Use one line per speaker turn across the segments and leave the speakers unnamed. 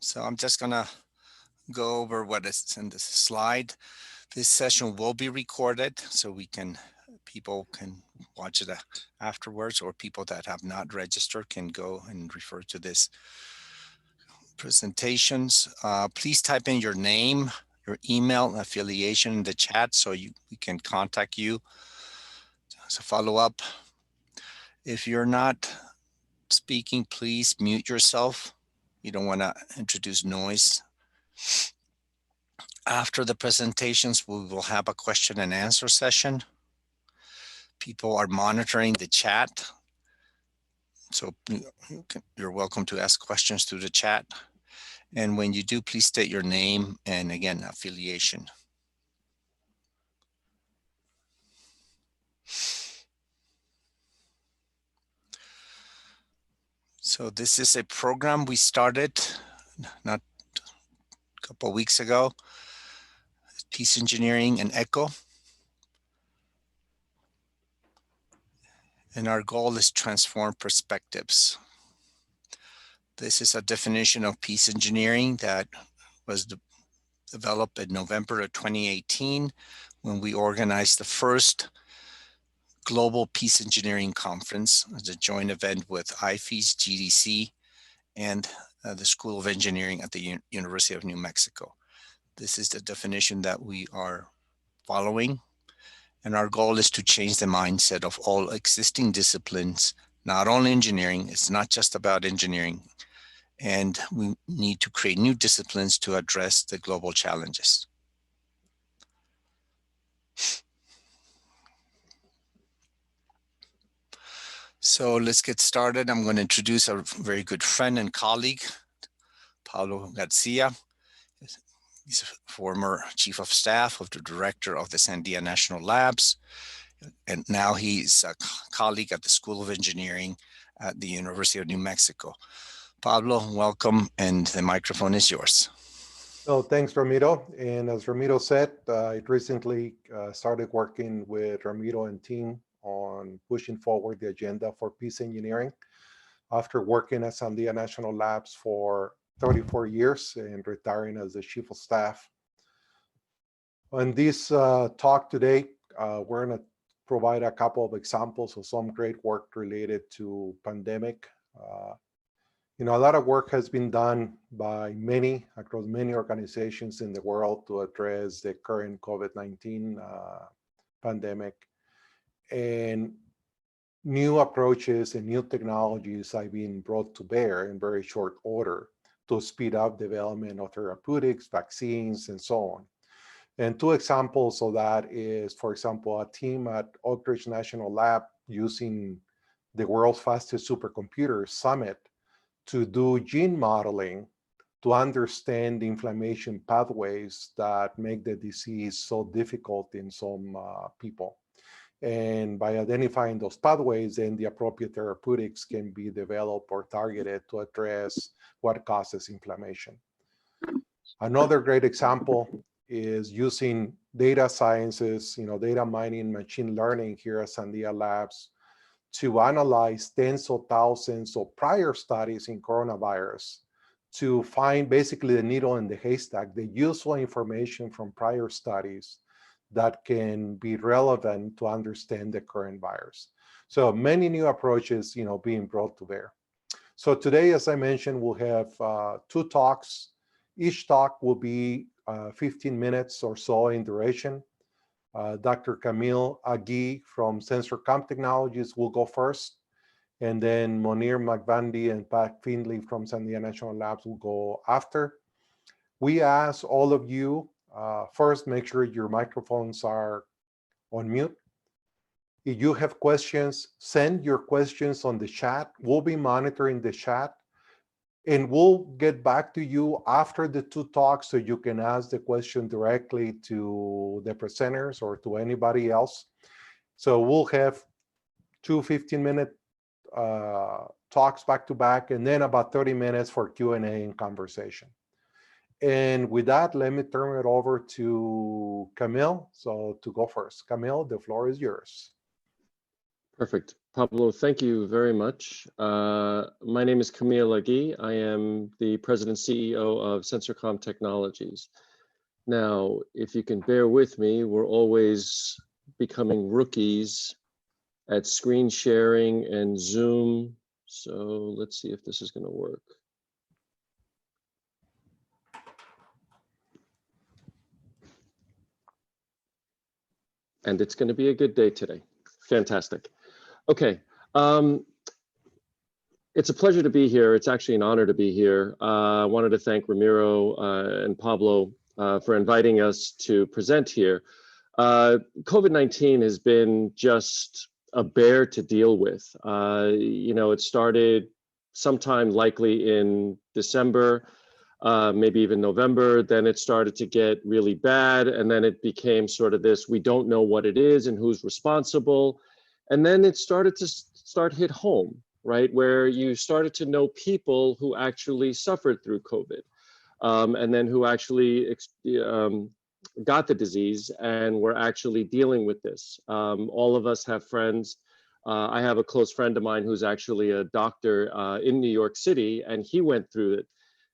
So I'm just gonna go over what is in this slide. This session will be recorded so people can watch it afterwards, or people that have not registered can go and refer to this presentations. Please type in your name, your email, affiliation in the chat so we can contact you as a follow-up. If you're not speaking, please mute yourself. You don't want to introduce noise. After the presentations, we will have a question and answer session. People are monitoring the chat, so you're welcome to ask questions through the chat. And when you do, please state your name and, again, affiliation. So this is a program we started not a couple of weeks ago, Peace Engineering and ECHO. And our goal is transform perspectives. This is a definition of peace engineering that was developed in November of 2018 when we organized the first Global Peace Engineering Conference as a joint event with IFES, GDC, and the School of Engineering at the University of New Mexico. This is the definition that we are following. And our goal is to change the mindset of all existing disciplines, not only engineering. It's not just about engineering. And we need to create new disciplines to address the global challenges. So let's get started. I'm going to introduce our very good friend and colleague, Pablo Garcia. He's a former chief of staff of the director of the Sandia National Labs. And now he's a colleague at the School of Engineering at the University of New Mexico. Pablo, welcome, and the microphone is yours.
So thanks, Ramiro. And as Ramiro said, I recently started working with Ramiro and team on pushing forward the agenda for peace engineering after working at Sandia National Labs for 34 years and retiring as the chief of staff. On this talk today, we're going to provide a couple of examples of some great work related to pandemic. A lot of work has been done by across many organizations in the world to address the current COVID-19 pandemic. And new approaches and new technologies have been brought to bear in very short order to speed up development of therapeutics, vaccines, and so on. And two examples of that is, for example, a team at Oak Ridge National Lab using the world's fastest supercomputer, Summit, to do gene modeling to understand the inflammation pathways that make the disease so difficult in some people. And by identifying those pathways, then the appropriate therapeutics can be developed or targeted to address what causes inflammation. Another great example is using data sciences, data mining, machine learning here at Sandia Labs to analyze tens of thousands of prior studies in coronavirus to find basically the needle in the haystack, the useful information from prior studies that can be relevant to understand the current virus. So many new approaches, being brought to bear. So today, as I mentioned, we'll have two talks. Each talk will be 15 minutes or so in duration. Dr. Kamil Aghi from SensorComm Technologies will go first, and then Monear, Makvandi, and Finley from Sandia National Labs will go after. We ask all of you, first, make sure your microphones are on mute. If you have questions, send your questions on the chat. We'll be monitoring the chat, and we'll get back to you after the two talks so you can ask the question directly to the presenters or to anybody else. So we'll have two 15-minute talks back to back, and then about 30 minutes for Q&A and conversation. And with that, let me turn it over to Kamil. So to go first. Kamil, the floor is yours.
Perfect. Pablo, thank you very much. My name is Kamil. I am the President CEO of SensorComm Technologies. Now, if you can bear with me, we're always becoming rookies at screen sharing and Zoom. So let's see if this is going to work. And it's going to be a good day today. Fantastic. Okay. It's a pleasure to be here. It's actually an honor to be here. I wanted to thank Ramiro and Pablo for inviting us to present here. COVID-19 has been just a bear to deal with. You know, it started sometime likely in December, maybe even November. Then it started to get really bad. And then it became sort of this, we don't know what it is and who's responsible. And then it started to hit home, right? Where you started to know people who actually suffered through COVID, and then who actually got the disease and were actually dealing with this. All of us have friends. I have a close friend of mine who's actually a doctor in New York City, and he went through it.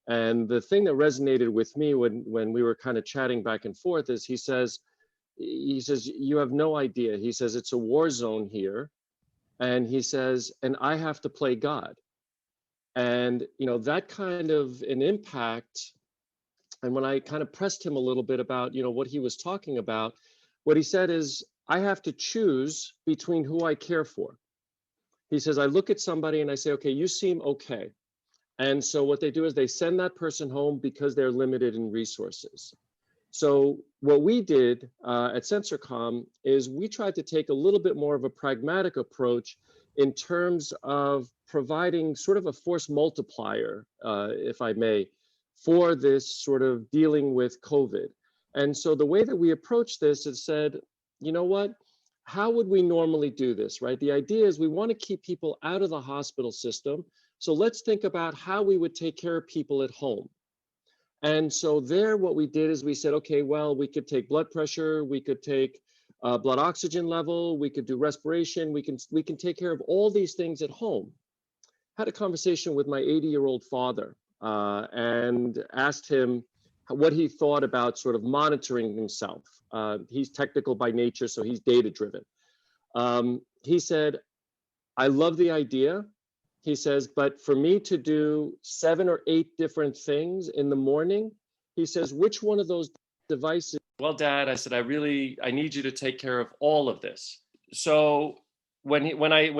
And the thing that resonated with me when we were kind of chatting back and forth is he says, you have no idea. He says, it's a war zone here. And he says, and I have to play God. And, you know, that kind of an impact. And when I kind of pressed him a little bit about, you know, what he was talking about, what he said is, I have to choose between who I care for. He says, I look at somebody and I say, okay, you seem okay. And so what they do is they send that person home because they're limited in resources. So what we did at SensorComm is we tried to take a little bit more of a pragmatic approach in terms of providing sort of a force multiplier, if I may, for this sort of dealing with COVID. And so the way that we approach this is said, you know what, how would we normally do this, right? The idea is we want to keep people out of the hospital system. So let's think about how we would take care of people at home. And so there, what we did is we said, okay, well, we could take blood pressure, we could take blood oxygen level, we could do respiration, we can take care of all these things at home. Had a conversation with my 80-year-old father and asked him what he thought about sort of monitoring himself. He's technical by nature, so he's data-driven. He said, I love the idea. He says, but for me to do 7 or 8 different things in the morning, he says, which one of those devices? Well, Dad, I said, I need you to take care of all of this. So when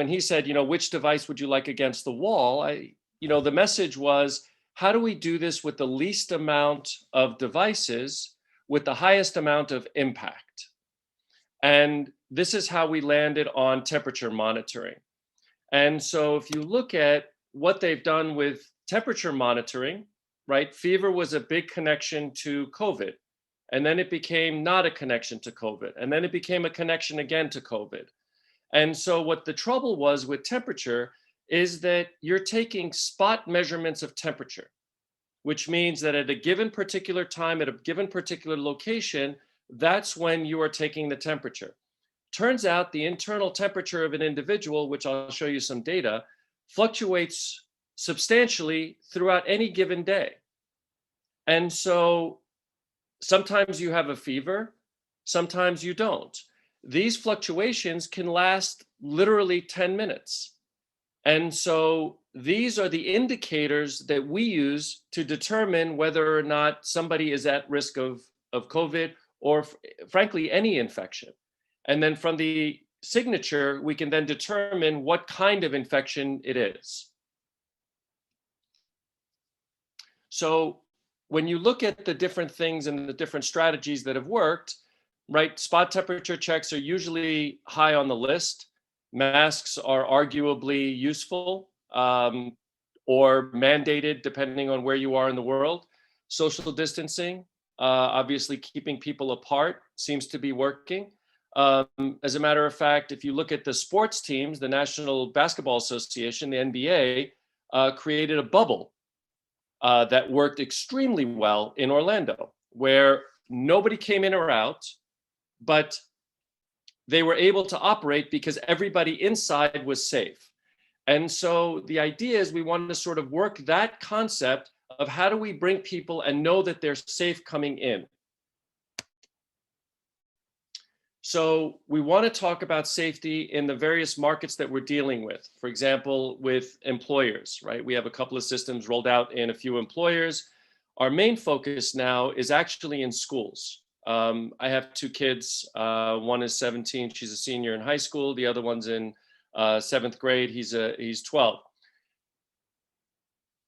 he said, you know, which device would you like against the wall? The message was, how do we do this with the least amount of devices with the highest amount of impact? And this is how we landed on temperature monitoring. And so if you look at what they've done with temperature monitoring, right? Fever was a big connection to COVID. And then it became not a connection to COVID. And then it became a connection again to COVID. And so what the trouble was with temperature is that you're taking spot measurements of temperature, which means that at a given particular time, at a given particular location, that's when you are taking the temperature. Turns out the internal temperature of an individual, which I'll show you some data, fluctuates substantially throughout any given day. And so sometimes you have a fever, sometimes you don't. These fluctuations can last literally 10 minutes. And so these are the indicators that we use to determine whether or not somebody is at risk of COVID or frankly, any infection. And then from the signature, we can then determine what kind of infection it is. So when you look at the different things and the different strategies that have worked, right, spot temperature checks are usually high on the list. Masks are arguably useful or mandated depending on where you are in the world. Social distancing, obviously keeping people apart seems to be working. As a matter of fact, if you look at the sports teams, the National Basketball Association, the NBA, created a bubble that worked extremely well in Orlando, where nobody came in or out, but they were able to operate because everybody inside was safe. And so the idea is we want to sort of work that concept of how do we bring people and know that they're safe coming in. So we want to talk about safety in the various markets that we're dealing with. For example, with employers, right? We have a couple of systems rolled out in a few employers. Our main focus now is actually in schools. I have two kids. One is 17. She's a senior in high school. The other one's in 7th grade. He's 12.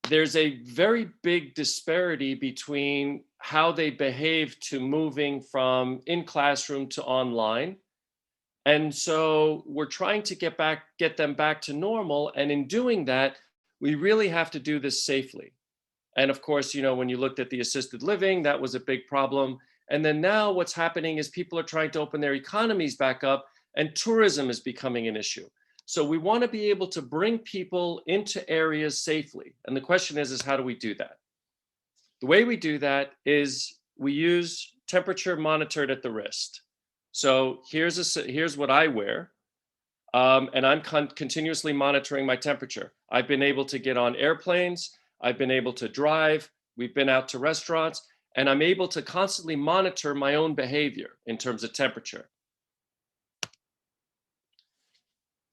There's a very big disparity between how they behave to moving from in classroom to online. And so we're trying to get them back to normal. And in doing that, we really have to do this safely. And of course, you know, when you looked at the assisted living, that was a big problem. And then now what's happening is people are trying to open their economies back up, and tourism is becoming an issue. So we want to be able to bring people into areas safely. And the question is how do we do that? The way we do that is we use temperature monitored at the wrist. So here's what I wear. And I'm continuously monitoring my temperature. I've been able to get on airplanes. I've been able to drive. We've been out to restaurants. And I'm able to constantly monitor my own behavior in terms of temperature.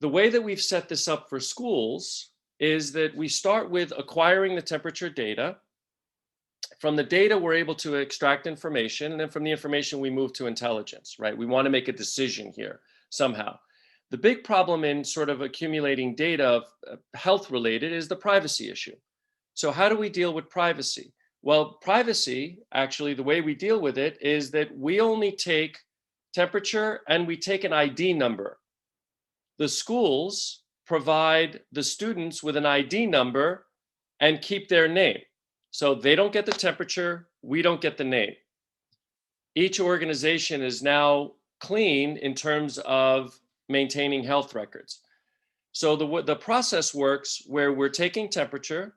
The way that we've set this up for schools is that we start with acquiring the temperature data. From the data, we're able to extract information. And then from the information, we move to intelligence, right? We want to make a decision here somehow. The big problem in sort of accumulating data health related is the privacy issue. So how do we deal with privacy? Well, privacy, actually, the way we deal with it is that we only take temperature and we take an ID number. The schools provide the students with an ID number and keep their name. So they don't get the temperature, we don't get the name. Each organization is now clean in terms of maintaining health records. So the process works where we're taking temperature.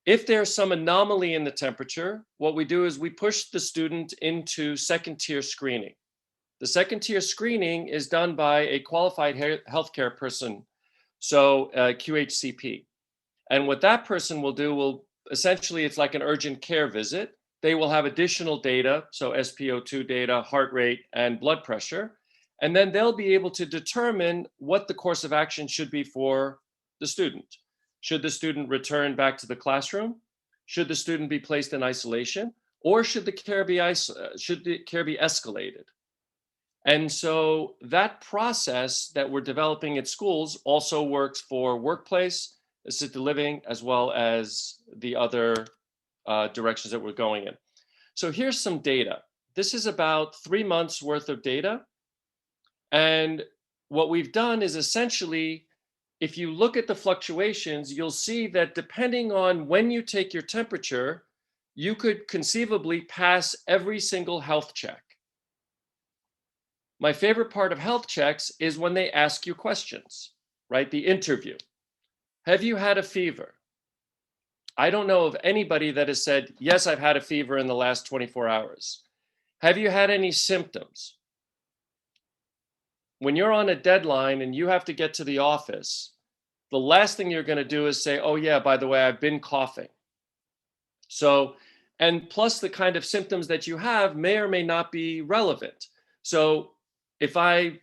If there's some anomaly in the temperature, what we do is we push the student into second-tier screening. The second-tier screening is done by a qualified healthcare person, so QHCP. And what that person will do will essentially, it's like an urgent care visit. They will have additional data, so SpO2 data, heart rate, and blood pressure. And then they'll be able to determine what the course of action should be for the student. Should the student return back to the classroom? Should the student be placed in isolation? Or should the care be escalated? And so that process that we're developing at schools also works for workplace, assisted living, as well as the other directions that we're going in. So here's some data. This is about 3 months worth of data. And what we've done is essentially, if you look at the fluctuations, you'll see that depending on when you take your temperature, you could conceivably pass every single health check. My favorite part of health checks is when they ask you questions, right? The interview. Have you had a fever? I don't know of anybody that has said, yes, I've had a fever in the last 24 hours. Have you had any symptoms? When you're on a deadline and you have to get to the office, the last thing you're going to do is say, oh yeah, by the way, I've been coughing. So, and plus the kind of symptoms that you have may or may not be relevant. So if I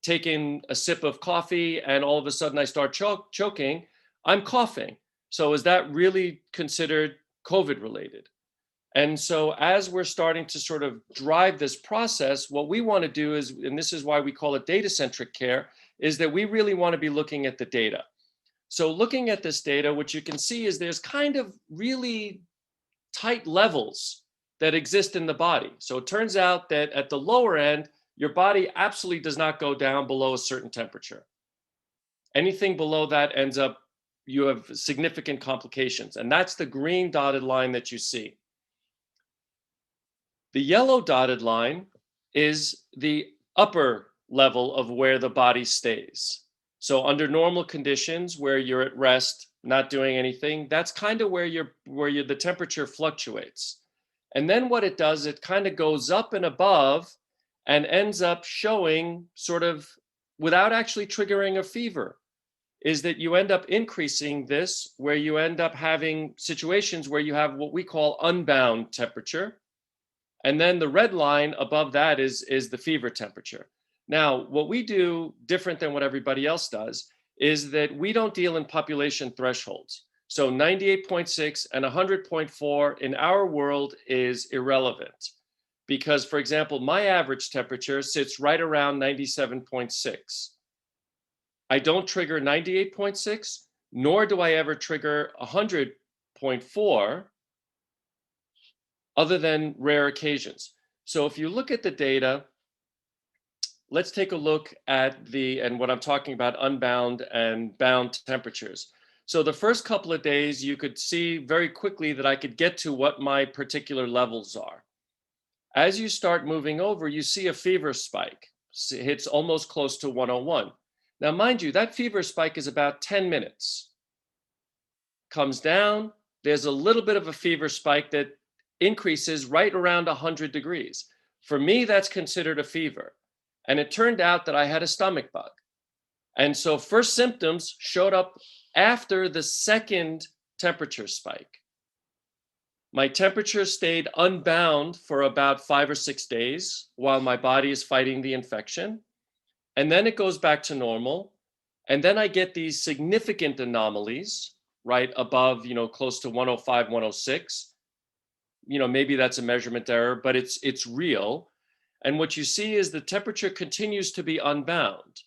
take in a sip of coffee and all of a sudden I start choking, I'm coughing. So is that really considered COVID related? And so as we're starting to sort of drive this process, what we want to do is, and this is why we call it data-centric care, is that we really want to be looking at the data. So looking at this data, what you can see is there's kind of really tight levels that exist in the body. So it turns out that at the lower end, your body absolutely does not go down below a certain temperature. Anything below that ends up, you have significant complications. And that's the green dotted line that you see. The yellow dotted line is the upper level of where the body stays. So under normal conditions where you're at rest, not doing anything, that's kind of where the temperature fluctuates. And then what it does, it kind of goes up and above and ends up showing sort of, without actually triggering a fever, is that you end up increasing this, where you end up having situations where you have what we call unbound temperature. And then the red line above that is the fever temperature. Now, what we do different than what everybody else does is that we don't deal in population thresholds. So 98.6 and 100.4 in our world is irrelevant because, for example, my average temperature sits right around 97.6. I don't trigger 98.6, nor do I ever trigger 100.4, other than rare occasions. So if you look at the data, let's take a look at and what I'm talking about, unbound and bound temperatures. So the first couple of days, you could see very quickly that I could get to what my particular levels are. As you start moving over, you see a fever spike. It hits almost close to 101. Now, mind you, that fever spike is about 10 minutes. Comes down, there's a little bit of a fever spike that increases right around 100 degrees. For me, that's considered a fever. And it turned out that I had a stomach bug. And so first symptoms showed up after the second temperature spike. My temperature stayed unbound for about 5 or 6 days while my body is fighting the infection. And then it goes back to normal. And then I get these significant anomalies, right above, close to 105, 106. Maybe that's a measurement error, but it's real. And what you see is the temperature continues to be unbound,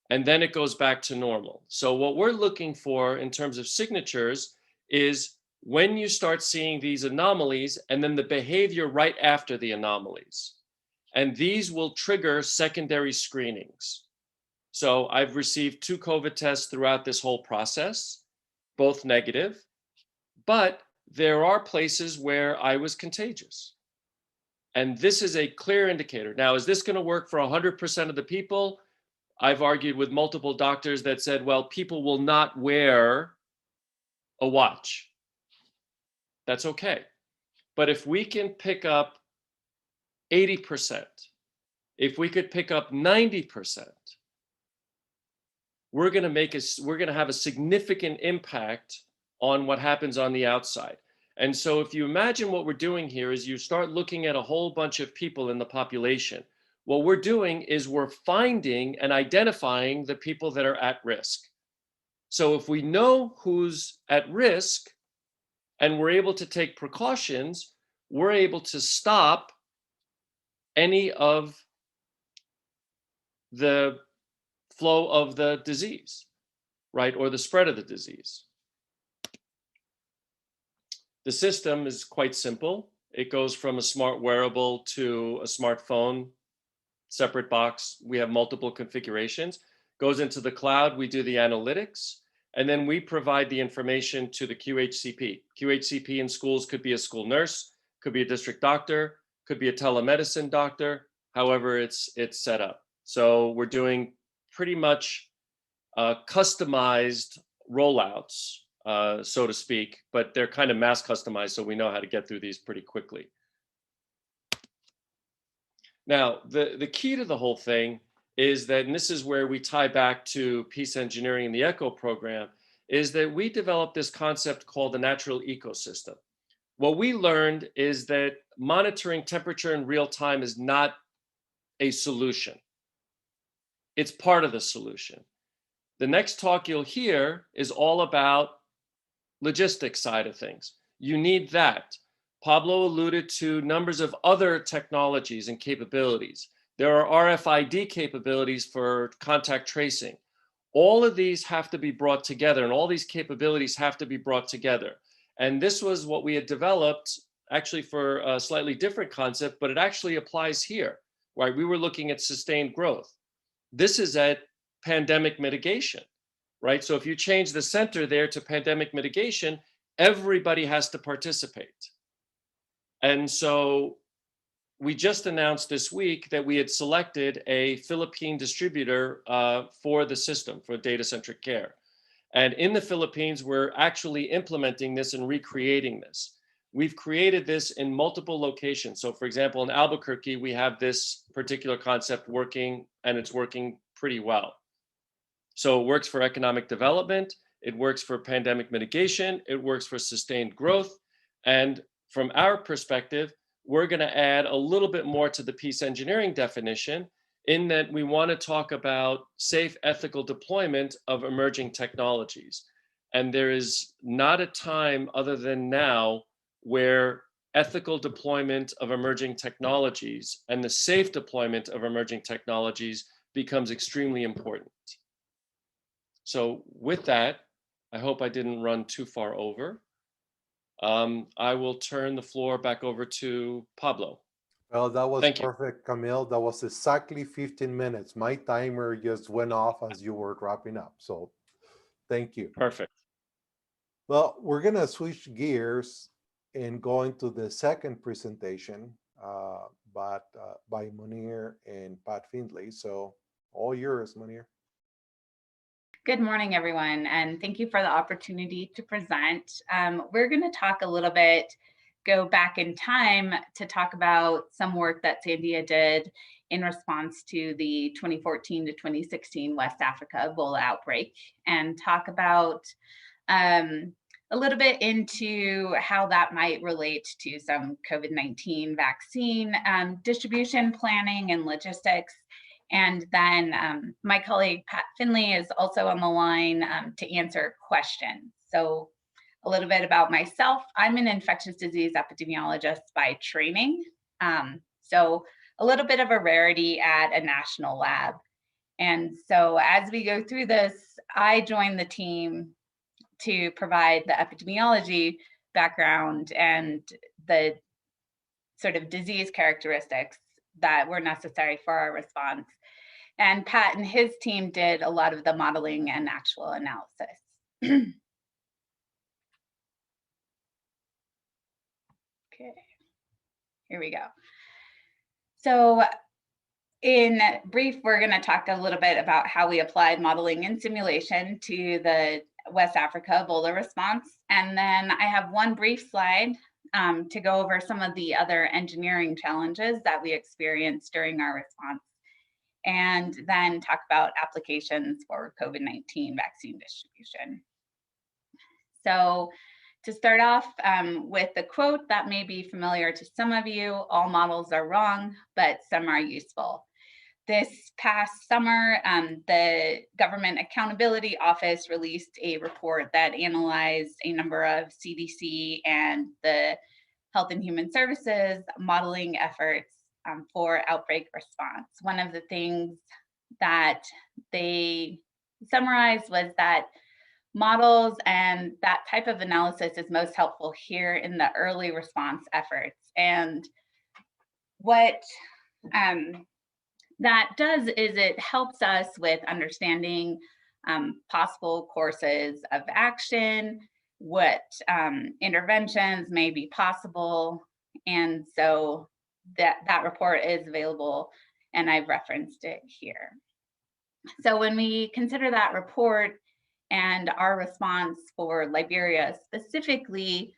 and then it goes back to normal. So what we're looking for in terms of signatures is when you start seeing these anomalies and then the behavior right after the anomalies. And these will trigger secondary screenings. So I've received 2 COVID tests throughout this whole process, both negative, but there are places where I was contagious. And this is a clear indicator. Now, is this going to work for 100% of the people? I've argued with multiple doctors that said, well, people will not wear a watch. That's okay. But if we can pick up 80%, if we could pick up 90%, we're going to have a significant impact on what happens on the outside. And so if you imagine what we're doing here is you start looking at a whole bunch of people in the population. What we're doing is we're finding and identifying the people that are at risk. So if we know who's at risk and we're able to take precautions, we're able to stop any of the flow of the disease, right? Or the spread of the disease. The system is quite simple. It goes from a smart wearable to a smartphone, separate box. We have multiple configurations. Goes into the cloud, we do the analytics, and then we provide the information to the QHCP. QHCP in schools could be a school nurse, could be a district doctor, could be a telemedicine doctor, however it's set up. So we're doing pretty much customized rollouts, so to speak, but they're kind of mass customized, so we know how to get through these pretty quickly. Now, the key to the whole thing is that, and this is where we tie back to peace engineering in the ECHO program, is that we developed this concept called the natural ecosystem. What we learned is that monitoring temperature in real time is not a solution. It's part of the solution. The next talk you'll hear is all about logistics side of things. You need that. Pablo alluded to numbers of other technologies and capabilities. There are RFID capabilities for contact tracing. All of these have to be brought together, and all these capabilities have to be brought together. And this was what we had developed actually for a slightly different concept, but it actually applies here, right? We were looking at sustained growth. This is at pandemic mitigation, right? So if you change the center there to pandemic mitigation, everybody has to participate. And so we just announced this week that we had selected a Philippine distributor for the system, for data-centric care. And in the Philippines, we're actually implementing this and recreating this. we've created this in multiple locations. So for example, in Albuquerque, we have this particular concept working, and it's working pretty well. So it works for economic development, it works for pandemic mitigation, it works for sustained growth. And from our perspective, we're going to add a little bit more to the peace engineering definition, in that we want to talk about safe, ethical deployment of emerging technologies. And there is not a time other than now where ethical deployment of emerging technologies and the safe deployment of emerging technologies becomes extremely important. So with that, I hope I didn't run too far over. I will turn the floor back over to Pablo.
Well, that was
Thank you.
perfect, Kamil. That was exactly 15 minutes. My timer just went off as you were wrapping up. So thank you.
Perfect.
Well, we're going to switch gears and go into the second presentation by Monear and Pat Finley. So all yours, Monear.
Good morning, everyone, and thank you for the opportunity to present. We're going to talk a little bit, go back in time to talk about some work that Sandia did in response to the 2014 to 2016 West Africa Ebola outbreak, and talk about a little bit into how that might relate to some COVID-19 vaccine distribution planning and logistics. And then my colleague, Pat Finley, is also on the line to answer questions. So a little bit about myself. I'm an infectious disease epidemiologist by training. So a little bit of a rarity at a national lab. And so as we go through this, I joined the team to provide the epidemiology background and the sort of disease characteristics that were necessary for our response. And Pat and his team did a lot of the modeling and actual analysis. Okay, here we go. So in brief, we're going to talk a little bit about how we applied modeling and simulation to the West Africa Ebola response. And then I have one brief slide to go over some of the other engineering challenges that we experienced during our response, and then talk about applications for COVID-19 vaccine distribution. So to start off with the quote that may be familiar to some of you, all models are wrong, but some are useful. This past summer, the Government Accountability Office released a report that analyzed a number of CDC and the Health and Human Services modeling efforts for outbreak response. One of the things that they summarized was that models and that type of analysis is most helpful here in the early response efforts. And what that does is it helps us with understanding possible courses of action, what interventions may be possible. And so that report is available, and I've referenced it here. So when we consider that report and our response for Liberia specifically,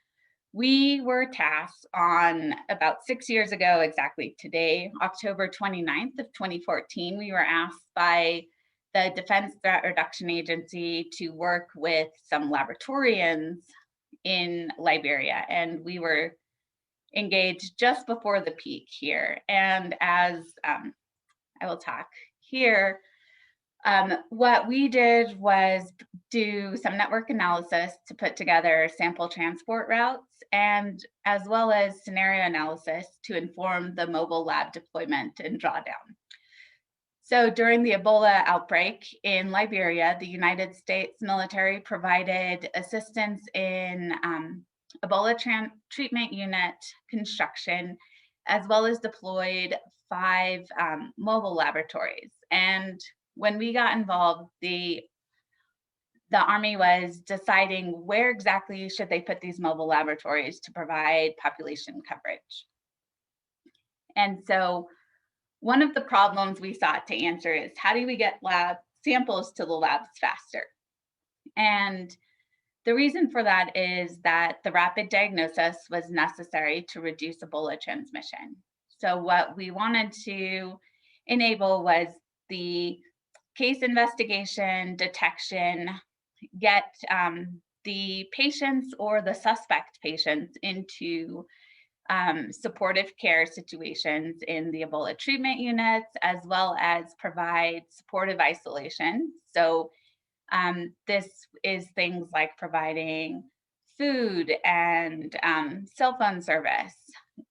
we were tasked on about 6 years ago, exactly today, October 29th of 2014, we were asked by the Defense Threat Reduction Agency to work with some laboratorians in Liberia. And we were engaged just before the peak here. And as I will talk here, what we did was do some network analysis to put together sample transport routes, and as well as scenario analysis to inform the mobile lab deployment and drawdown. So during the Ebola outbreak in Liberia, the United States military provided assistance in Ebola treatment unit construction, as well as deployed 5 mobile laboratories. And when we got involved, the Army was deciding where exactly should they put these mobile laboratories to provide population coverage. And so one of the problems we sought to answer is, how do we get lab samples to the labs faster? And The reason for that is that the rapid diagnosis was necessary to reduce Ebola transmission. So what we wanted to enable was the case investigation, detection, get the patients or the suspect patients into supportive care situations in the Ebola treatment units, as well as provide supportive isolation. So this is things like providing food and cell phone service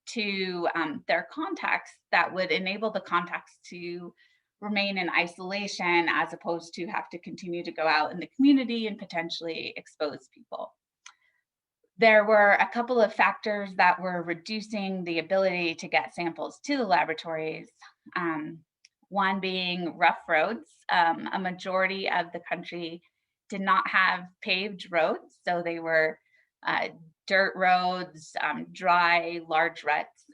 to their contacts that would enable the contacts to remain in isolation as opposed to have to continue to go out in the community and potentially expose people. There were a couple of factors that were reducing the ability to get samples to the laboratories. One being rough roads. A majority of the country did not have paved roads, so they were dirt roads, dry, large ruts.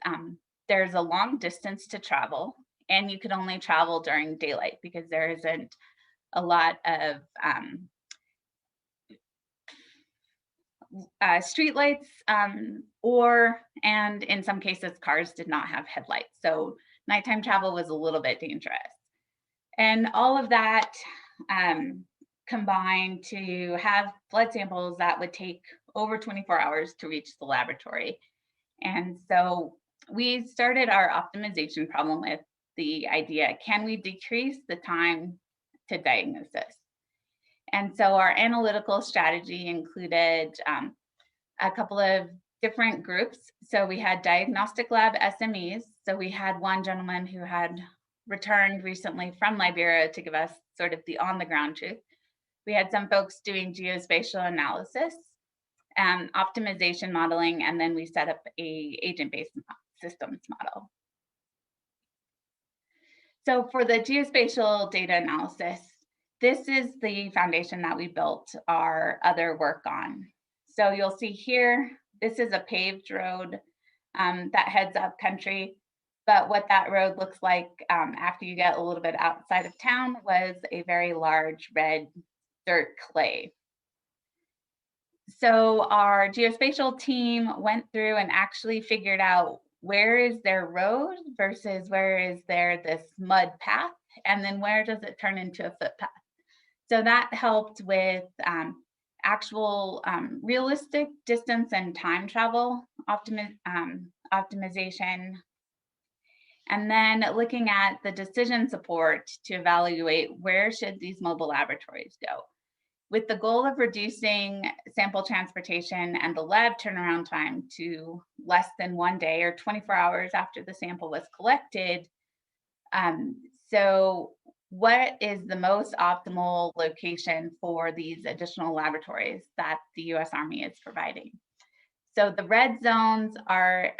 There's a long distance to travel, and you could only travel during daylight because there isn't a lot of streetlights, and in some cases, cars did not have headlights. So nighttime travel was a little bit dangerous. And all of that combined to have blood samples that would take over 24 hours to reach the laboratory. And so we started our optimization problem with the idea, can we decrease the time to diagnosis? And so our analytical strategy included a couple of different groups. So we had diagnostic lab SMEs. So we had one gentleman who had returned recently from Liberia to give us sort of the on-the-ground truth. We had some folks doing geospatial analysis, optimization modeling, and then we set up a agent-based systems model. So for the geospatial data analysis, this is the foundation that we built our other work on. So you'll see here, this is a paved road that heads up country. But what that road looks like after you get a little bit outside of town was a very large red dirt clay. So our geospatial team went through and actually figured out where is there road versus where is there this mud path, and then where does it turn into a footpath. So that helped with actual realistic distance and time travel optimization. And then looking at the decision support to evaluate where should these mobile laboratories go, with the goal of reducing sample transportation and the lab turnaround time to less than 1 day or 24 hours after the sample was collected. So what is the most optimal location for these additional laboratories that the US Army is providing? So the red zones are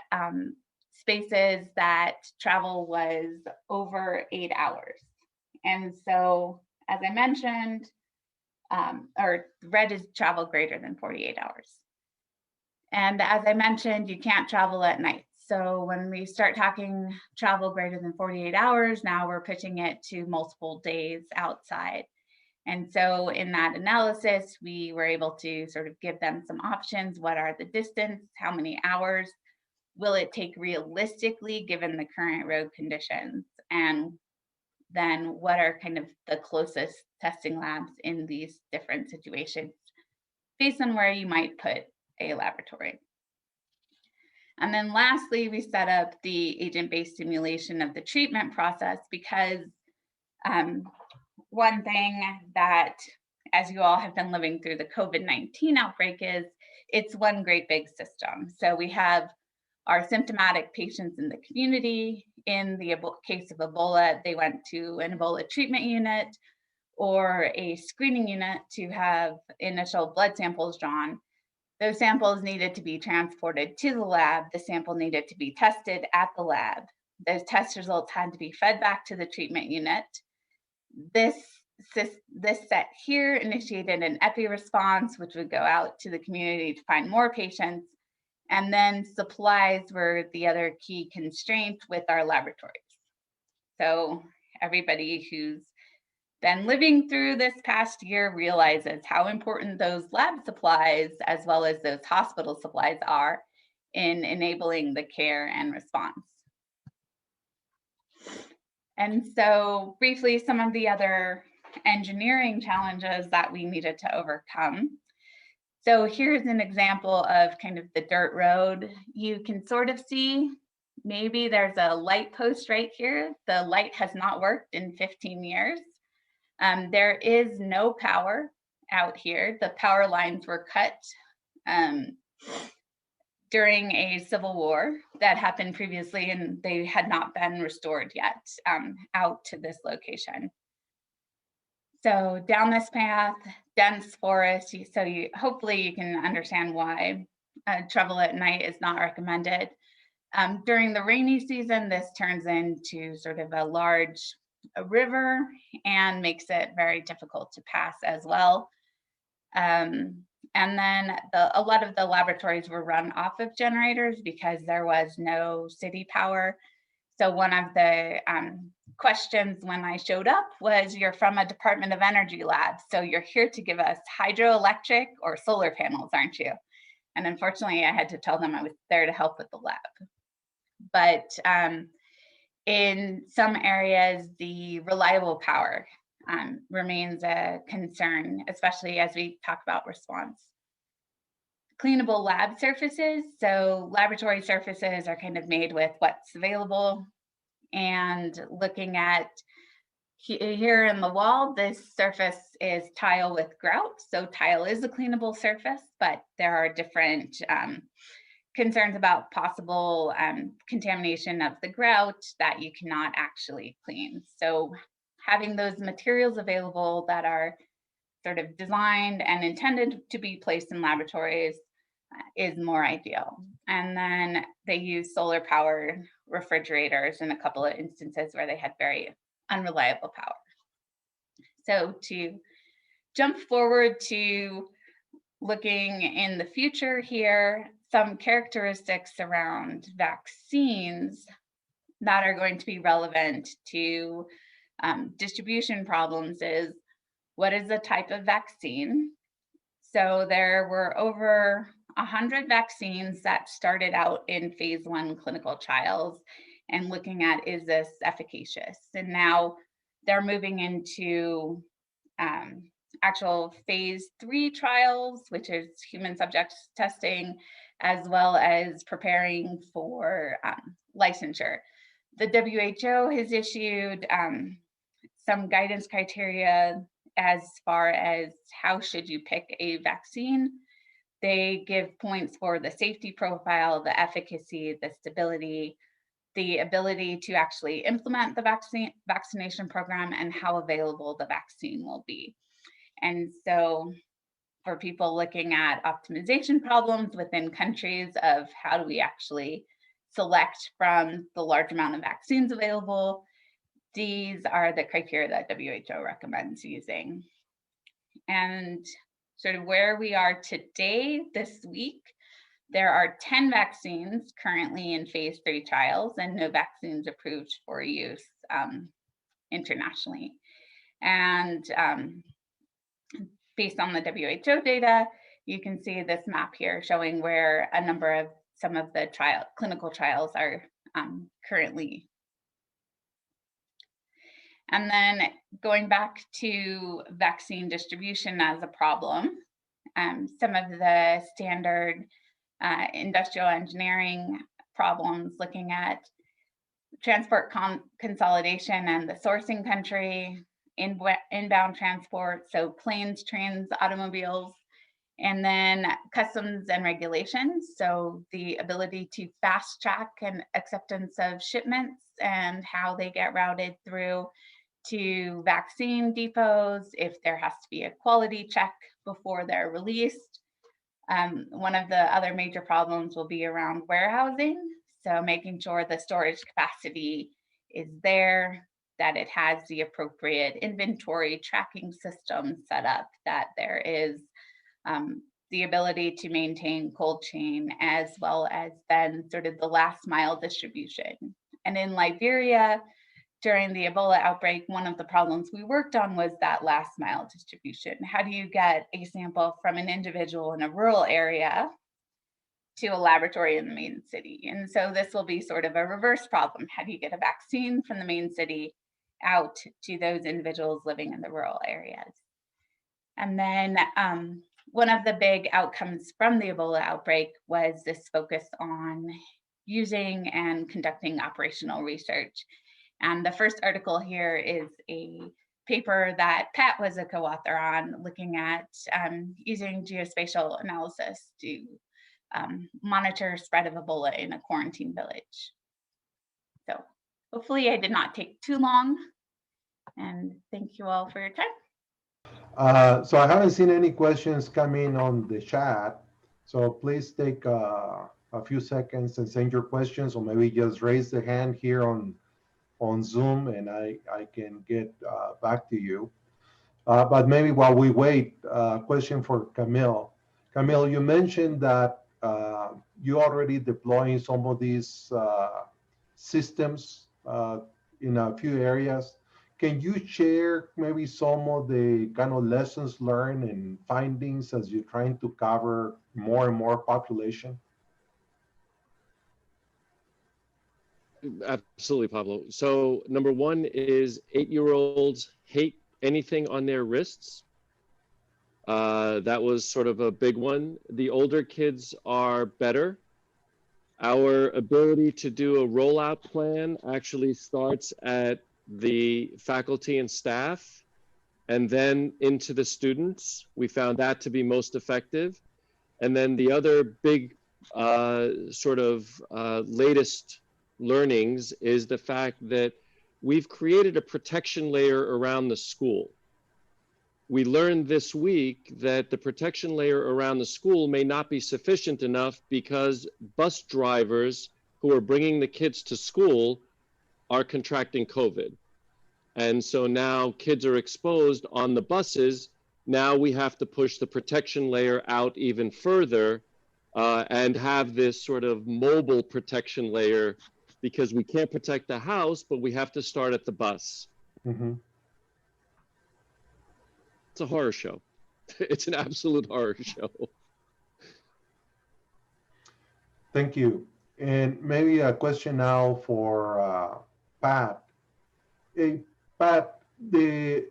spaces that travel was over 8 hours. And so, as I mentioned, or red is travel greater than 48 hours. And as I mentioned, you can't travel at night. So when we start talking travel greater than 48 hours, now we're pitching it to multiple days outside. And so in that analysis, we were able to sort of give them some options. What are the distance? How many hours will it take realistically given the current road conditions? And then what are kind of the closest testing labs in these different situations based on where you might put a laboratory. And then lastly, we set up the agent-based simulation of the treatment process because one thing that, as you all have been living through the COVID-19 outbreak, is it's one great big system. So we have our symptomatic patients in the community. In the case of Ebola, they went to an Ebola treatment unit or a screening unit to have initial blood samples drawn. Those samples needed to be transported to the lab. The sample needed to be tested at the lab. Those test results had to be fed back to the treatment unit. This set here initiated an epi response, which would go out to the community to find more patients. And then supplies were the other key constraint with our laboratories. So everybody who's then living through this past year realizes how important those lab supplies as well as those hospital supplies are in enabling the care and response. And so briefly, some of the other engineering challenges that we needed to overcome. So here's an example of kind of the dirt road. You can sort of see maybe there's a light post right here. The light has not worked in 15 years. There is no power out here. The power lines were cut during a civil war that happened previously, and they had not been restored yet out to this location. So down this path, dense forest, so hopefully you can understand why travel at night is not recommended. During the rainy season, this turns into sort of a large river and makes it very difficult to pass as well. And then a lot of the laboratories were run off of generators because there was no city power. So one of the questions when I showed up was, you're from a Department of Energy lab, so you're here to give us hydroelectric or solar panels, aren't you? And unfortunately, I had to tell them I was there to help with the lab. But in some areas, the reliable power remains a concern, especially as we talk about response. Cleanable lab surfaces. So laboratory surfaces are kind of made with what's available. And looking at here in the wall, this surface is tile with grout. So tile is a cleanable surface, but there are different concerns about possible contamination of the grout that you cannot actually clean. So having those materials available that are sort of designed and intended to be placed in laboratories is more ideal. And then they use solar powered refrigerators in a couple of instances where they had very unreliable power. So to jump forward to looking in the future here, some characteristics around vaccines that are going to be relevant to distribution problems is, what is the type of vaccine? So there were over 100 vaccines that started out in phase 1 clinical trials and looking at, is this efficacious? And now they're moving into actual phase 3 trials, which is human subjects testing, as well as preparing for licensure. The WHO has issued some guidance criteria as far as how should you pick a vaccine. They give points for the safety profile, the efficacy, the stability, the ability to actually implement the vaccination program, and how available the vaccine will be. And so for people looking at optimization problems within countries of how do we actually select from the large amount of vaccines available, these are the criteria that WHO recommends using. And sort of where we are today, this week, there are 10 vaccines currently in phase 3 trials and no vaccines approved for use internationally. And based on the WHO data, you can see this map here showing where a number of some of the clinical trials are currently. And then going back to vaccine distribution as a problem, some of the standard industrial engineering problems looking at transport consolidation and the sourcing country, inbound transport, so planes, trains, automobiles, and then customs and regulations, so the ability to fast track and acceptance of shipments and how they get routed through to vaccine depots, if there has to be a quality check before they're released. One of the other major problems will be around warehousing, so making sure the storage capacity is there, that it has the appropriate inventory tracking system set up, that there is the ability to maintain cold chain, as well as then sort of the last mile distribution. And in Liberia, during the Ebola outbreak, one of the problems we worked on was that last mile distribution. How do you get a sample from an individual in a rural area to a laboratory in the main city? And so this will be sort of a reverse problem. How do you get a vaccine from the main city out to those individuals living in the rural areas? And then one of the big outcomes from the Ebola outbreak was this focus on using and conducting operational research. And the first article here is a paper that Pat was a co-author on, looking at using geospatial analysis to monitor spread of Ebola in a quarantine village. So hopefully I did not take too long, and thank you all for your time.
So I haven't seen any questions coming on the chat. So please take a few seconds and send your questions, or maybe just raise the hand here on Zoom, and I can get back to you. But maybe while we wait, question for Kamil. Kamil, you mentioned that you already deploying some of these systems in a few areas. Can you share maybe some of the kind of lessons learned and findings as you're trying to cover more and more population?
Absolutely, Pablo. So number one is 8-year-olds hate anything on their wrists. That was sort of a big one. The older kids are better. Our ability to do a rollout plan actually starts at the faculty and staff and then into the students. We found that to be most effective. And then the other big latest learnings is the fact that we've created a protection layer around the school. We learned this week that the protection layer around the school may not be sufficient enough because bus drivers who are bringing the kids to school are contracting COVID. And so now kids are exposed on the buses. Now we have to push the protection layer out even further and have this sort of mobile protection layer, because we can't protect the house, but we have to start at the bus.
Mm-hmm.
It's a horror show. It's an absolute horror show.
Thank you. And maybe a question now for Pat. Hey, Pat, the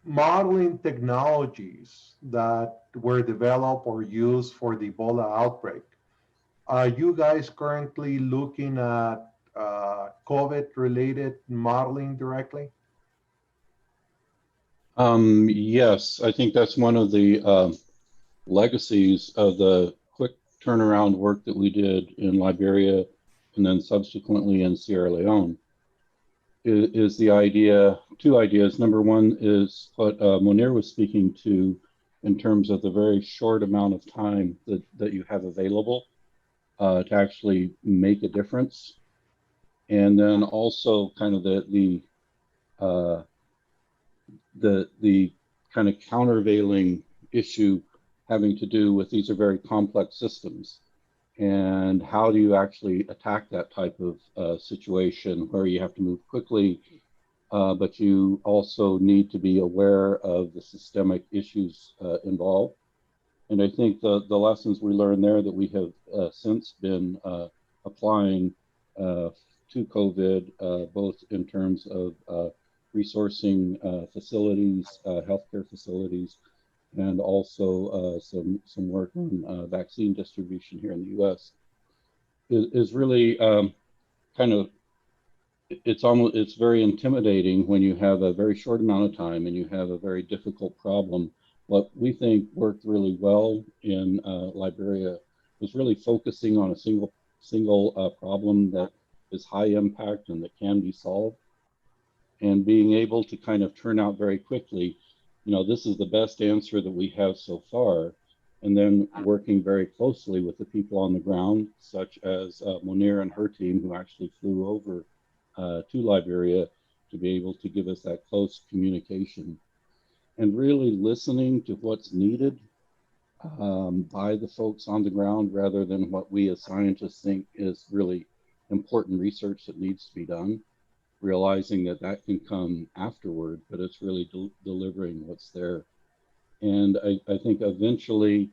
modeling technologies that were developed or used for the Ebola outbreak, are you guys currently looking at COVID-related modeling directly?
Yes, I think that's one of the legacies of the quick turnaround work that we did in Liberia and then subsequently in Sierra Leone. Is the idea, two ideas. Number one is what Monear was speaking to in terms of the very short amount of time that you have available to actually make a difference. And then also kind of the kind of countervailing issue having to do with these are very complex systems. And how do you actually attack that type of situation where you have to move quickly, but you also need to be aware of the systemic issues involved. And I think the lessons we learned there that we have since been applying to COVID, both in terms of resourcing facilities, healthcare facilities, and also some work on vaccine distribution here in the U.S. is really kind of, it's very intimidating when you have a very short amount of time and you have a very difficult problem. What we think worked really well in Liberia was really focusing on a single problem that is high impact and that can be solved, and being able to kind of turn out very quickly, you know, this is the best answer that we have so far, and then working very closely with the people on the ground, such as Monear and her team, who actually flew over to Liberia to be able to give us that close communication, and really listening to what's needed by the folks on the ground rather than what we as scientists think is really important research that needs to be done, realizing that that can come afterward, but it's really delivering what's there. And I think eventually,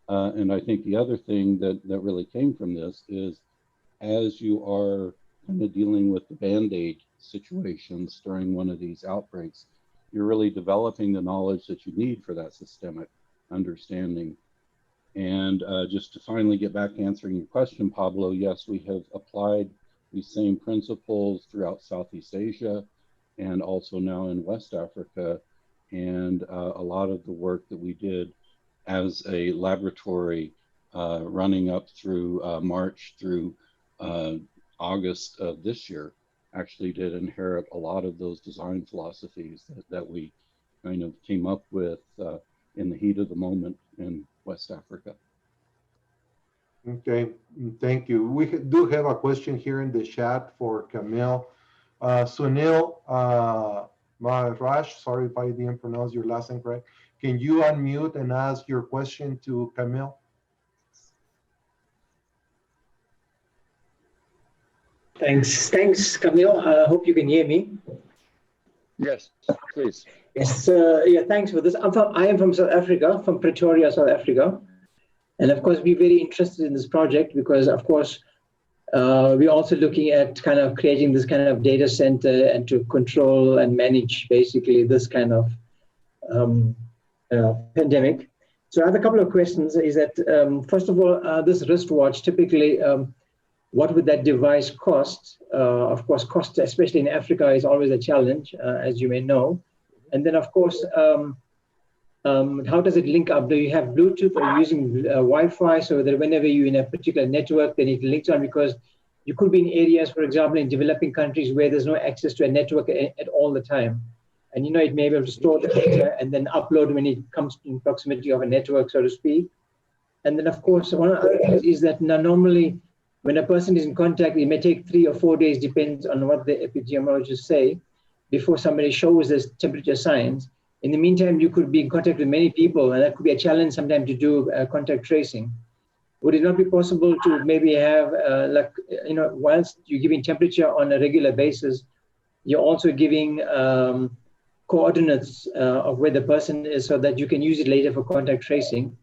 and I think the other thing that really came from this is, as you are kind of dealing with the Band-Aid situations during one of these outbreaks, you're really developing the knowledge that you need for that systemic understanding. And just to finally get back answering your question, Pablo, yes, we have applied these same principles throughout Southeast Asia and also now in West Africa. And a lot of the work that we did as a laboratory running up through March through August of this year actually did inherit a lot of those design philosophies that we kind of came up with in the heat of the moment in West Africa.
Okay, thank you. We do have a question here in the chat for Kamil. Sunil Maharaj, sorry if I didn't pronounce your last name correct. Can you unmute and ask your question to Kamil?
Thanks, Kamil. I hope you can hear me.
Yes, please.
Yes, yeah, thanks for this. I am from South Africa, from Pretoria, South Africa. And of course, we're very interested in this project because, of course, we're also looking at kind of creating this kind of data center and to control and manage basically this kind of pandemic. So I have a couple of questions. Is that, first of all, this wristwatch, typically, what would that device cost? Of course, cost, especially in Africa, is always a challenge, as you may know. And then, of course, how does it link up? Do you have Bluetooth or using Wi-Fi so that whenever you're in a particular network, then it links on? Because you could be in areas, for example, in developing countries where there's no access to a network at all the time. And, you know, it may be able to store the data and then upload when it comes in proximity of a network, so to speak. And then, of course, one of the other things is that normally when a person is in contact, it may take 3 or 4 days, depends on what the epidemiologists say, before somebody shows us temperature signs. In the meantime, you could be in contact with many people, and that could be a challenge sometimes to do contact tracing. Would it not be possible to maybe have, like, you know, whilst you're giving temperature on a regular basis, you're also giving coordinates of where the person is so that you can use it later for contact tracing?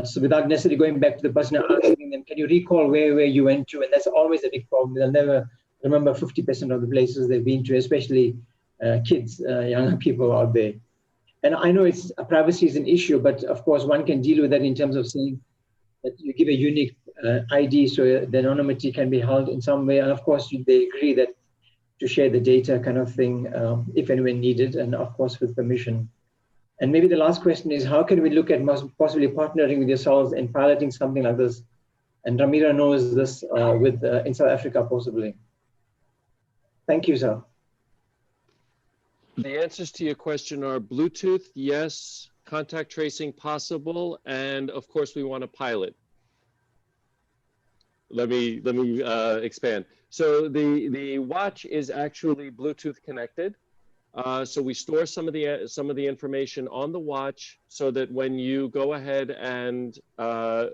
So without necessarily going back to the person and asking them, can you recall where you went to? And that's always a big problem. They'll never remember 50% of the places they've been to, especially kids, younger people out there. And I know privacy is an issue, but of course one can deal with that in terms of saying that you give a unique ID so the anonymity can be held in some way. And of course they agree that to share the data kind of thing, if anyone needed, and of course with permission. And maybe the last question is, how can we look at possibly partnering with yourselves and piloting something like this? And Ramiro knows this in South Africa, possibly. Thank you, sir.
The answers to your question are Bluetooth, yes, contact tracing possible, and of course we want to pilot. Let me expand. So the watch is actually Bluetooth connected. So we store some of the information on the watch so that when you go ahead and are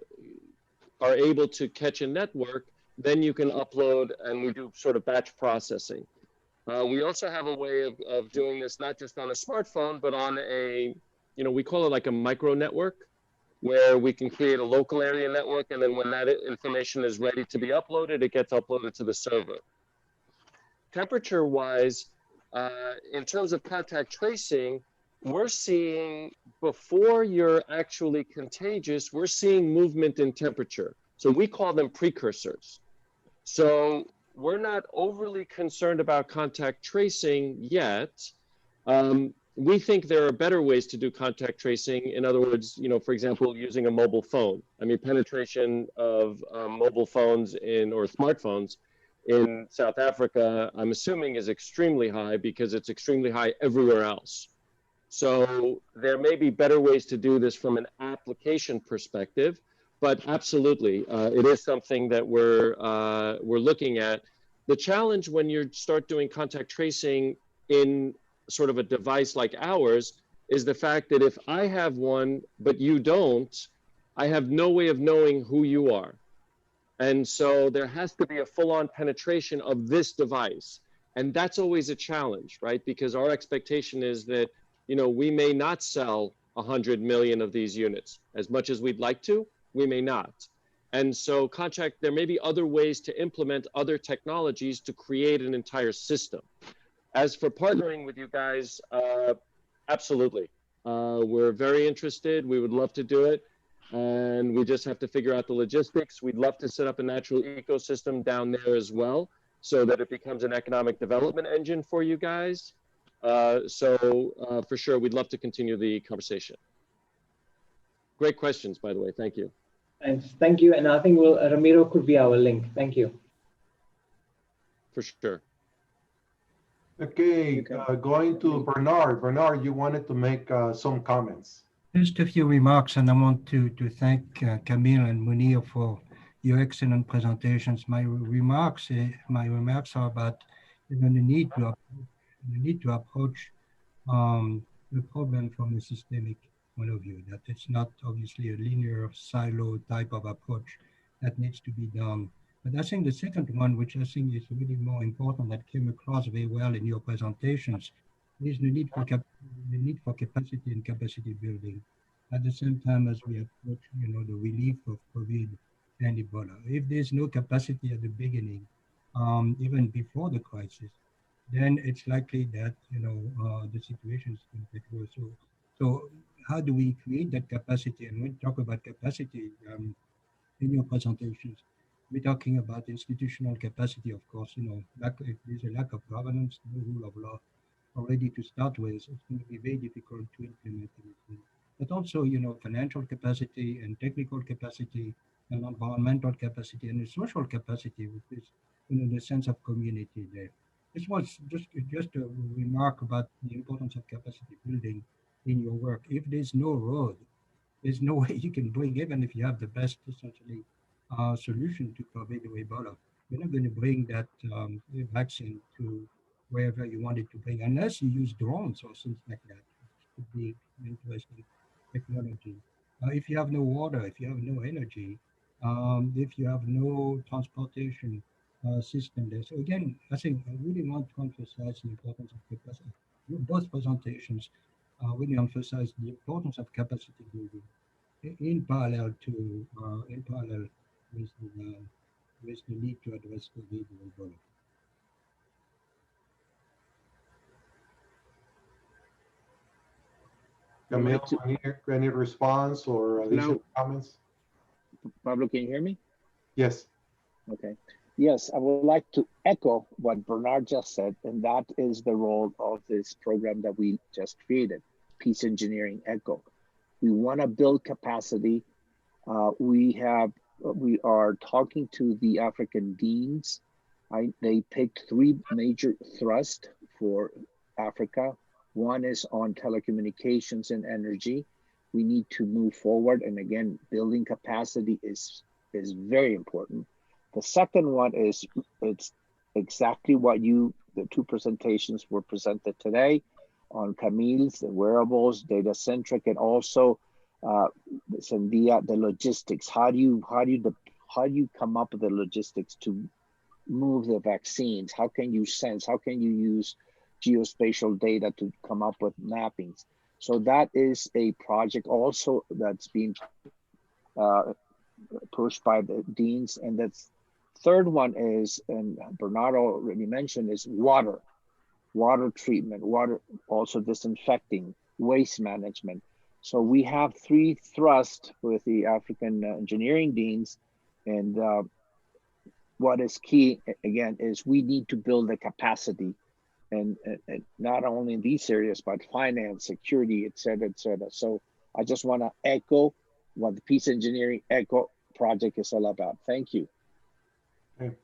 able to catch a network, then you can upload, and we do sort of batch processing. We also have a way of doing this not just on a smartphone, but on a, you know, we call it like a micro network, where we can create a local area network, and then when that information is ready to be uploaded, it gets uploaded to the server. Temperature-wise, in terms of contact tracing, we're seeing, before you're actually contagious, we're seeing movement in temperature. So we call them precursors. So we're not overly concerned about contact tracing yet. We think there are better ways to do contact tracing. In other words, you know, for example, using a mobile phone. I mean, penetration of mobile phones or smartphones in South Africa, I'm assuming, is extremely high because it's extremely high everywhere else. So there may be better ways to do this from an application perspective, but absolutely, it is something that we're looking at. The challenge when you start doing contact tracing in sort of a device like ours is the fact that if I have one, but you don't, I have no way of knowing who you are. And so there has to be a full-on penetration of this device. And that's always a challenge, right? Because our expectation is that, you know, we may not sell 100 million of these units. As much as we'd like to, we may not. And so there may be other ways to implement other technologies to create an entire system. As for partnering with you guys, absolutely. We're very interested. We would love to do it. And we just have to figure out the logistics. We'd love to set up a natural ecosystem down there as well, so that it becomes an economic development engine for you guys. For sure, we'd love to continue the conversation. Great questions, by the way. Thank you.
Thanks. Thank you. And I think Ramiro could be our link. Thank you.
For sure.
Okay, going to Bernard. Bernard, you wanted to make some comments.
Just a few remarks, and I want to thank Kamil and Monear for your excellent presentations. My remarks are about the need to approach the problem from a systemic point of view. That it's not obviously a linear silo type of approach that needs to be done. But I think the second one, which I think is really more important, that came across very well in your presentations, is the need for capacity and capacity building at the same time as we approach, the relief of COVID and Ebola. If there's no capacity at the beginning, even before the crisis, then it's likely that the situation is going to get worse. So how do we create that capacity? And when we talk about capacity in your presentations, we're talking about institutional capacity, of course. If there's a lack of governance, no rule of law already to start with, it's going to be very difficult to implement anything. But also, financial capacity and technical capacity and environmental capacity and the social capacity, which is, the sense of community there. This was just a remark about the importance of capacity building in your work. If there's no road, there's no way you can bring, even if you have the best, essentially, solution to COVID or Ebola. You're not going to bring that vaccine to wherever you want it to bring, unless you use drones or things like that, which could be interesting technology. If you have no water, if you have no energy, if you have no transportation system there. So again, I think I really want to emphasize the importance of capacity. Both presentations really emphasize the importance of capacity building in parallel with the need to address COVID and Ebola.
Kamil, any response or additional comments?
Pablo, can you hear me?
Yes.
Okay. Yes, I would like to echo what Bernard just said, and that is the role of this program that we just created, Peace Engineering ECHO. We want to build capacity. We are talking to the African deans. They picked 3 major thrusts for Africa. One is on telecommunications and energy. We need to move forward, and again, building capacity is very important. The second one is, it's exactly what the 2 presentations were presented today on Kamil's, the wearables, Data-Centric, and also Sandia, the logistics. How do you come up with the logistics to move the vaccines? How can you sense? How can you use geospatial data to come up with mappings? So that is a project also that's being pushed by the deans. And the third one is, and Bernardo already mentioned, is water treatment, water also disinfecting, waste management. So we have 3 thrusts with the African engineering deans. And what is key, again, is we need to build the capacity, and not only in these areas, but finance, security, et cetera, et cetera. So I just want to echo what the Peace Engineering ECHO project is all about. Thank you.
Okay.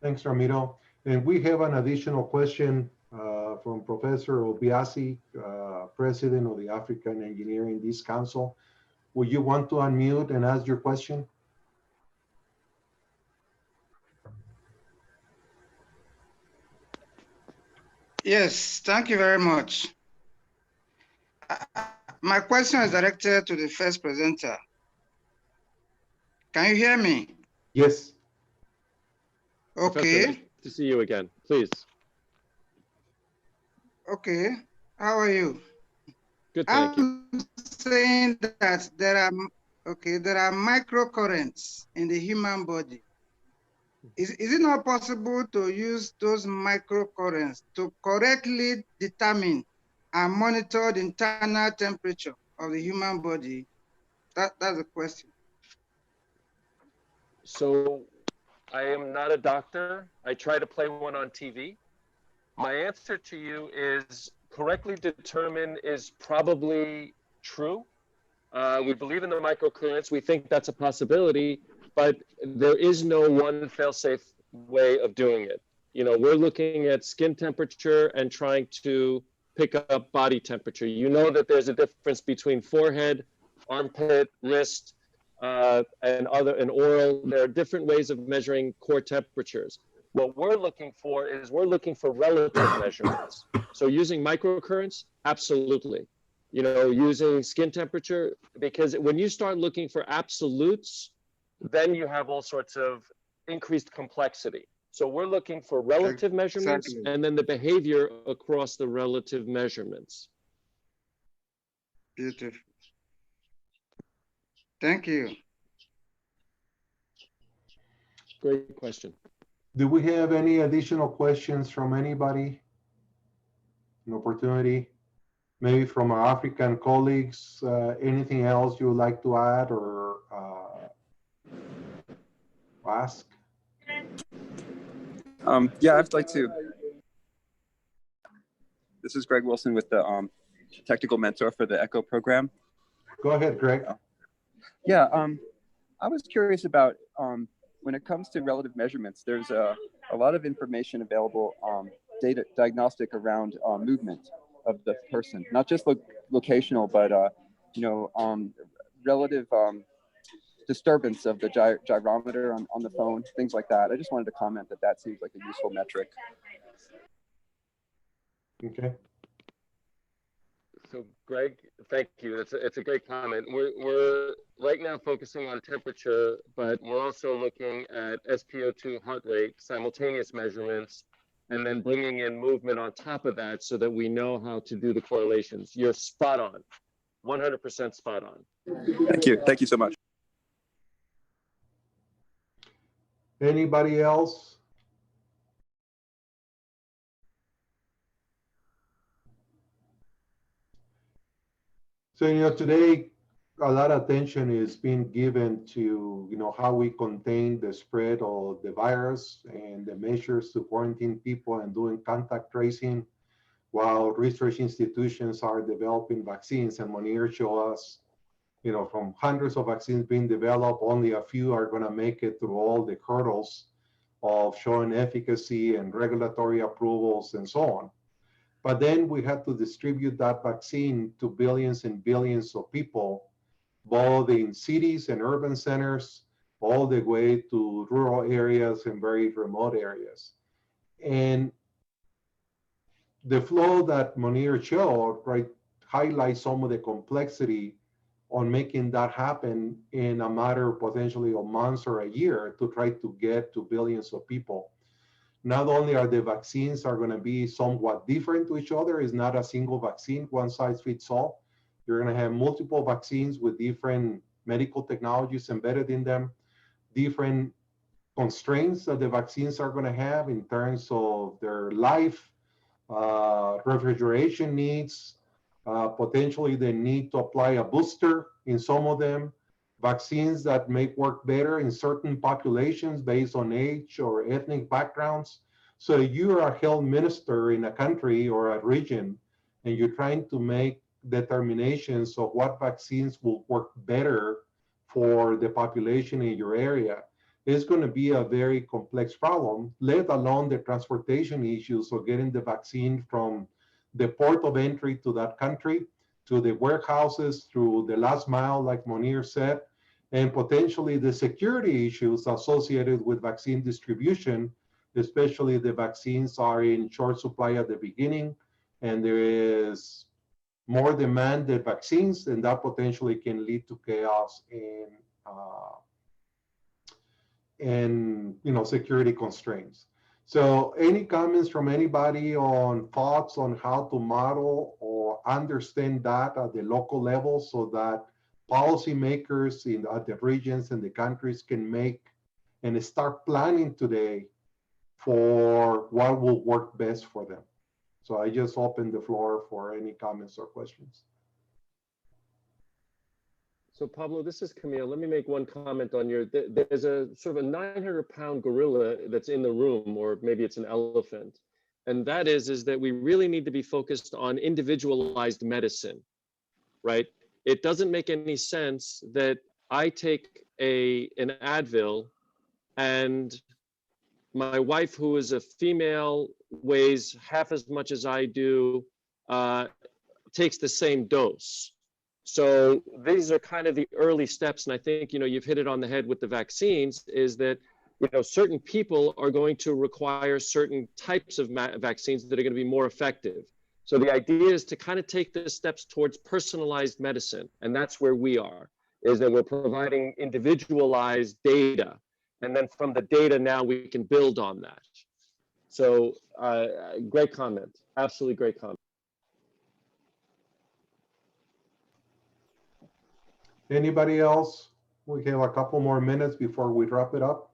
Thanks, Ramiro. And we have an additional question from Professor Obiasi, President of the African Engineering Deans Council. Would you want to unmute and ask your question?
Yes, thank you very much. My question is directed to the first presenter. Can you hear me?
Yes.
Professor, nice
Okay,
to see you again. Please.
okay. How are you?
Good, thank you.
I'm saying that there are microcurrents in the human body. Is it not possible to use those microcurrents to correctly determine and monitor the internal temperature of the human body? That's the question.
So I am not a doctor. I try to play one on TV. My answer to you is correctly determine is probably true. We believe in the microcurrents. We think that's a possibility, but there is no one fail-safe way of doing it. You know, we're looking at skin temperature and trying to pick up body temperature. You know that there's a difference between forehead, armpit, wrist, and oral. There are different ways of measuring core temperatures. What we're looking for is relative measurements. So using microcurrents, absolutely. You know, using skin temperature, because when you start looking for absolutes, then you have all sorts of increased complexity. So we're looking for relative measurements and then the behavior across the relative measurements.
Beautiful. Thank you.
Great question.
Do we have any additional questions from anybody? An opportunity, maybe from our African colleagues, anything else you would like to add or ask?
Yeah, I'd like to. This is Greg Wilson with the technical mentor for the ECHO program.
Go ahead, Greg.
Yeah, I was curious about when it comes to relative measurements, there's a lot of information available, data diagnostic around movement of the person, not just locational, but you know, relative disturbance of the gyrometer on the phone, things like that. I just wanted to comment that seems like a useful metric.
Okay.
So Greg, thank you. It's a great comment. We're right now focusing on temperature, but we're also looking at SpO2 heart rate, simultaneous measurements, and then bringing in movement on top of that so that we know how to do the correlations. You're spot on, 100% spot on.
Thank you. Thank you so much.
Anybody else? So, you know, today a lot of attention is being given to, you know, how we contain the spread of the virus and the measures to quarantine people and doing contact tracing while research institutions are developing vaccines. And Monear showed us, you know, from hundreds of vaccines being developed, only a few are going to make it through all the hurdles of showing efficacy and regulatory approvals and so on. But then we had to distribute that vaccine to billions and billions of people, both in cities and urban centers, all the way to rural areas and very remote areas. And the flow that Monear showed, right, highlights some of the complexity on making that happen in a matter potentially of months or a year to try to get to billions of people. Not only are the vaccines are going to be somewhat different to each other, it's not a single vaccine, one size fits all. You're going to have multiple vaccines with different medical technologies embedded in them, different constraints that the vaccines are going to have in terms of their life, refrigeration needs, potentially the need to apply a booster in some of them, vaccines that may work better in certain populations based on age or ethnic backgrounds. So you're a health minister in a country or a region, and you're trying to make determinations of what vaccines will work better for the population in your area. It's going to be a very complex problem, let alone the transportation issues of getting the vaccine from the port of entry to that country, to the warehouses, through the last mile, like Monear said, and potentially the security issues associated with vaccine distribution, especially the vaccines are in short supply at the beginning, and there is more demand than vaccines, and that potentially can lead to chaos and security constraints. So any comments from anybody on thoughts on how to model or understand that at the local level so that policymakers at the regions and the countries can make and start planning today for what will work best for them. So I just open the floor for any comments or questions.
So Pablo, this is Kamil. Let me make one comment on there's a sort of a 900-pound gorilla that's in the room, or maybe it's an elephant. And that is that we really need to be focused on individualized medicine, right? It doesn't make any sense that I take an Advil and my wife, who is a female, weighs half as much as I do, takes the same dose. So these are kind of the early steps. And I think, you've hit it on the head with the vaccines, is that, certain people are going to require certain types of vaccines that are going to be more effective. So the idea is to kind of take the steps towards personalized medicine. And that's where we are, is that we're providing individualized data. And then from the data now we can build on that. So great comment, absolutely great comment.
Anybody else? We have a couple more minutes before we wrap it up.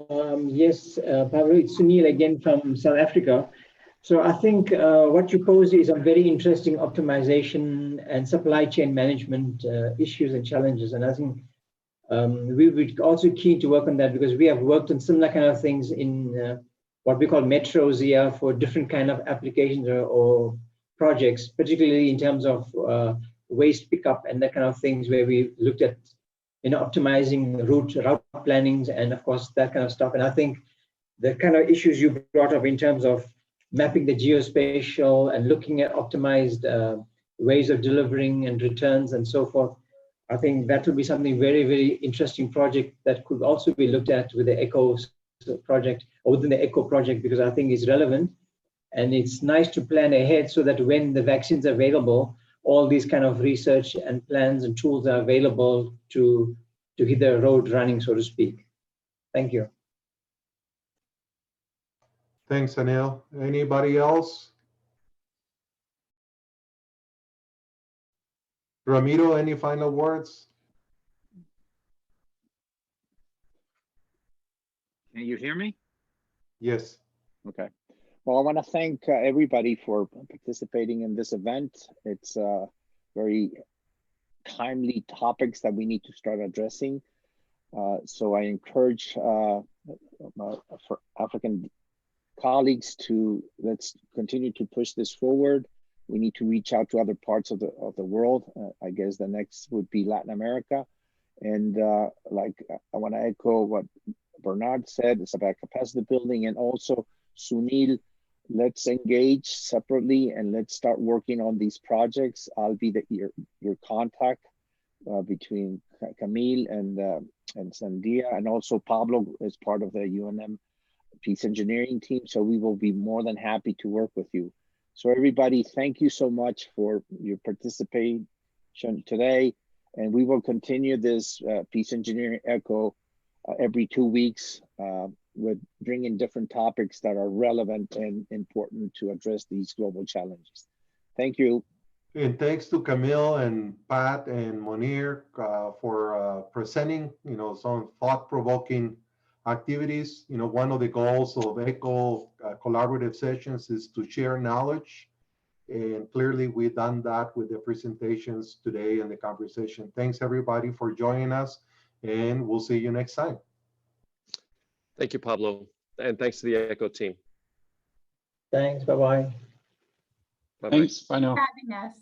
Yes, Pablo, it's Sunil again from South Africa. So I think what you pose is a very interesting optimization and supply chain management issues and challenges. And I think we would also keen to work on that, because we have worked on similar kind of things in what we call metros here for different kind of applications or projects, particularly in terms of waste pickup and that kind of things, where we looked at optimizing route plannings and of course that kind of stuff. And I think the kind of issues you brought up in terms of mapping the geospatial and looking at optimized ways of delivering and returns and so forth, I think that would be something very, very interesting project that could also be looked at with the ECHO project, or within the ECHO project, because I think it's relevant. And it's nice to plan ahead so that when the vaccines are available, all these kind of research and plans and tools are available to hit the road running, so to speak. Thank you.
Thanks, Anil. Anybody else? Ramiro, any final words?
Can you hear me?
Yes.
Okay. Well, I want to thank everybody for participating in this event. It's very timely topics that we need to start addressing. So I encourage for African colleagues to let's continue to push this forward. We need to reach out to other parts of the world. I guess the next would be Latin America. And like I want to echo what Bernard said, it's about capacity building, and also Sunil, let's engage separately and let's start working on these projects. I'll be your contact between Kamil and Sandia, and also Pablo is part of the UNM Peace Engineering team. So we will be more than happy to work with you. So everybody, thank you so much for your participation today. And we will continue this Peace Engineering Echo every 2 weeks with bringing different topics that are relevant and important to address these global challenges. Thank you.
And thanks to Kamil and Pat and Monear for presenting, some thought-provoking activities. One of the goals of ECHO collaborative sessions is to share knowledge. And clearly we've done that with the presentations today and the conversation. Thanks everybody for joining us, and we'll see you next time.
Thank you, Pablo. And thanks to the ECHO team.
Thanks, bye-bye.
Thanks, bye now.
Having us.